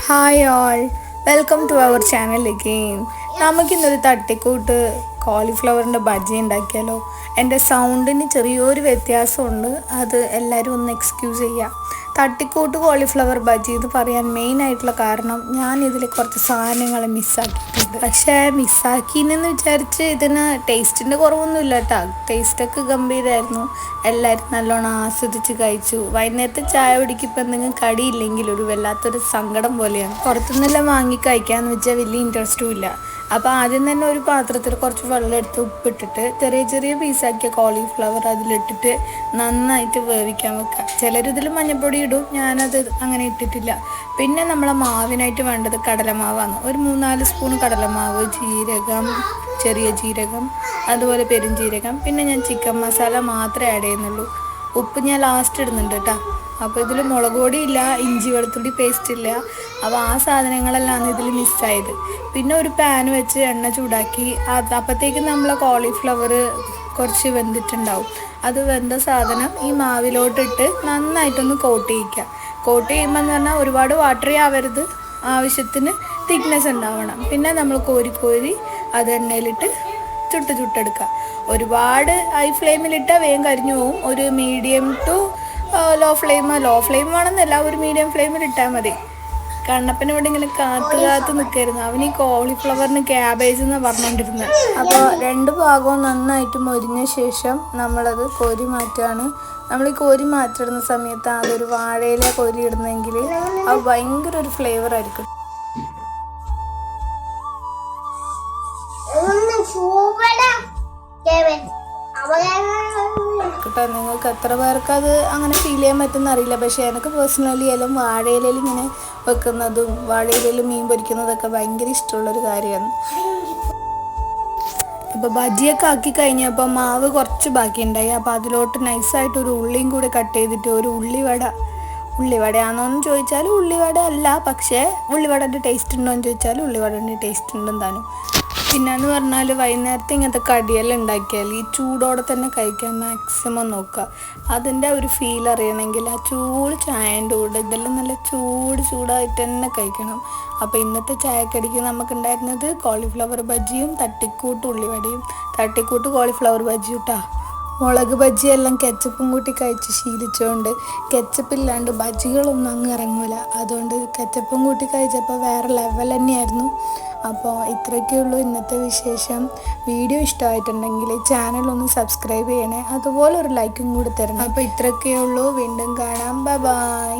Hi all, welcome to our channel again. നമുക്കിന്നൊരു തട്ടിക്കൂട്ട് കോളിഫ്ലവറിൻ്റെ ബജ്ജി ഉണ്ടാക്കിയാലോ. എൻ്റെ സൗണ്ടിന് ചെറിയൊരു വ്യത്യാസമുണ്ട്, അത് എല്ലാവരും ഒന്ന് എക്സ്ക്യൂസ് ചെയ്യുക. തട്ടിക്കൂട്ട് കോളിഫ്ലവർ ബജ്ജി എന്ന് പറയാൻ മെയിനായിട്ടുള്ള കാരണം ഞാൻ ഇതിൽ കുറച്ച് സാധനങ്ങൾ മിസ്സാക്കിയിട്ടുണ്ട്. പക്ഷേ മിസ്സാക്കിയെന്ന് വിചാരിച്ച് ഇതിന് ടേസ്റ്റിൻ്റെ കുറവൊന്നുമില്ല കേട്ടോ. ടേസ്റ്റൊക്കെ ഗംഭീരമായിരുന്നു. എല്ലാവരും നല്ലോണം ആസ്വദിച്ച് കഴിച്ചു. വൈകുന്നേരത്തെ ചായ കുടിക്കിപ്പോൾ എന്തെങ്കിലും കടിയില്ലെങ്കിൽ ഒരു വല്ലാത്തൊരു സങ്കടം പോലെയാണ്. പുറത്തുനിന്നെല്ലാം വാങ്ങി കഴിക്കാമെന്ന് വെച്ചാൽ വലിയ ഇൻട്രസ്റ്റും ഇല്ല. അപ്പോൾ ആദ്യം തന്നെ ഒരു പാത്രത്തിൽ കുറച്ച് വെള്ളം എടുത്ത് ഉപ്പിട്ടിട്ട് ചെറിയ ചെറിയ പീസാക്കിയ കോളിഫ്ലവർ അതിലിട്ടിട്ട് നന്നായിട്ട് വേവിക്കാൻ വെക്കുക. ചിലരിതിൽ മഞ്ഞൾപ്പൊടി ഇടും, ഞാനത് അങ്ങനെ ഇട്ടിട്ടില്ല. പിന്നെ നമ്മളെ മാവിനായിട്ട് വേണ്ടത് കടലമാവാണ്. ഒരു 3-4 സ്പൂൺ കടലമാവ്, ജീരകം, ചെറിയ ജീരകം, അതുപോലെ പെരുംജീരകം. പിന്നെ ഞാൻ ചിക്കൻ മസാല മാത്രമേ ആഡ് ചെയ്യുന്നുള്ളൂ. ഉപ്പ് ഞാൻ ലാസ്റ്റ് ഇടുന്നുണ്ട് കേട്ടോ. അപ്പോൾ ഇതിൽ മുളക് പൊടി ഇല്ല, ഇഞ്ചി വെളുത്തുള്ളി പേസ്റ്റ് ഇല്ല. അപ്പോൾ ആ സാധനങ്ങളെല്ലാം ഇതിൽ മിസ്സായത്. പിന്നെ ഒരു പാൻ വെച്ച് എണ്ണ ചൂടാക്കി അപ്പോഴത്തേക്കും നമ്മളെ കോളിഫ്ലവർ കുറച്ച് വെന്തിട്ടുണ്ടാവും. അത് വെന്ത സാധനം ഈ മാവിലോട്ടിട്ട് നന്നായിട്ടൊന്ന് കോട്ട് ചെയ്യിക്കുക. കോട്ട് ചെയ്യുമ്പോൾ എന്ന് പറഞ്ഞാൽ ഒരുപാട് വാട്ടറി ആവരുത്, ആവശ്യത്തിന് തിക്നെസ് ഉണ്ടാവണം. പിന്നെ നമ്മൾ കോരി അത് എണ്ണയിലിട്ട് ചുട്ടെടുക്കുക. ഒരുപാട് ഹൈ ഫ്ലെയിമിലിട്ടാൽ വേഗം കരിഞ്ഞു പോവും. ഒരു മീഡിയം ടു ലോ ഫ്ലെയിം വേണമെന്നല്ല, ഒരു മീഡിയം ഫ്ലെയിമിൽ ഇട്ടാൽ മതി. കണ്ണപ്പൻ ഇവിടെ ഇങ്ങനെ കാത്ത് നിൽക്കായിരുന്നു. അവൻ ഈ കോളിഫ്ലവറിന് ക്യാബേജ് എന്നാണ് പറഞ്ഞുകൊണ്ടിരുന്നത്. അപ്പോൾ 2 ഭാഗവും നന്നായിട്ട് മൊരിഞ്ഞ ശേഷം നമ്മളത് കോരി മാറ്റുകയാണ്. നമ്മൾ ഈ കോരി മാറ്റിടുന്ന സമയത്ത് അതൊരു വാഴയില കോരി ഇടുന്നെങ്കിൽ അത് ഭയങ്കര ഒരു ഫ്ലേവർ ആയിരിക്കും. കേട്ടോ, നിങ്ങൾക്ക് എത്ര പേർക്ക് അത് അങ്ങനെ ഫീൽ ചെയ്യാൻ പറ്റുമെന്ന് അറിയില്ല. പക്ഷേ എനിക്ക് പേഴ്സണലി എല്ലാം വാഴയിലയിൽ ഇങ്ങനെ വെക്കുന്നതും വാഴയിലയിൽ മീൻ പൊരിക്കുന്നതൊക്കെ ഭയങ്കര ഇഷ്ടമുള്ളൊരു കാര്യമാണ്. അപ്പോൾ ബജിയൊക്കെ ആക്കി കഴിഞ്ഞപ്പോൾ മാവ് കുറച്ച് ബാക്കിയുണ്ടായി. അപ്പോൾ അതിലോട്ട് നൈസായിട്ട് ഒരു ഉള്ളിയും കൂടി കട്ട് ചെയ്തിട്ട് ഒരു ഉള്ളിവടയാണോയെന്ന് ചോദിച്ചാൽ ഉള്ളിവട അല്ല, പക്ഷേ ഉള്ളിവടൻ്റെ ടേസ്റ്റ് ഉണ്ടോ എന്ന് ചോദിച്ചാൽ ഉള്ളിവടൻ്റെ ടേസ്റ്റ് ഉണ്ടെന്ന് താനും. പിന്നെയെന്ന് പറഞ്ഞാൽ വൈകുന്നേരത്തെ ഇങ്ങനത്തെ കടിയെല്ലാം ഉണ്ടാക്കിയാൽ ഈ ചൂടോടെ തന്നെ കഴിക്കാൻ മാക്സിമം നോക്കുക. അതിൻ്റെ ഒരു ഫീൽ അറിയണമെങ്കിൽ ആ ചൂട് ചായൻ്റെ കൂടെ ഇതെല്ലാം നല്ല ചൂടായിട്ട് തന്നെ കഴിക്കണം. അപ്പോൾ ഇന്നത്തെ ചായക്കടിക്ക് നമുക്കുണ്ടായിരുന്നത് കോളിഫ്ലവർ ബജ്ജിയും തട്ടിക്കൂട്ട് ഉള്ളിവടയും. തട്ടിക്കൂട്ട് കോളിഫ്ലവർ ബജ്ജി കേട്ടോ. മുളക് ബജ്ജിയെല്ലാം കെച്ചപ്പും കൂട്ടി കഴിച്ച് ശീലിച്ചുകൊണ്ട് കെച്ചപ്പില്ലാണ്ട് ബജ്ജികളൊന്നും അങ്ങ് ഇറങ്ങില്ല. അതുകൊണ്ട് കെച്ചപ്പും കൂട്ടി കഴിച്ചപ്പോൾ വേറെ ലെവൽ തന്നെയായിരുന്നു. അപ്പോൾ ഇത്രയൊക്കെയുള്ളൂ ഇന്നത്തെ വിശേഷം. വീഡിയോ ഇഷ്ടമായിട്ടുണ്ടെങ്കിൽ ചാനലൊന്ന് സബ്സ്ക്രൈബ് ചെയ്യണേ, അതുപോലെ ഒരു ലൈക്കും കൂടി തരണം. അപ്പോൾ ഇത്രയൊക്കെയുള്ളൂ. വീണ്ടും കാണാം. ബൈ.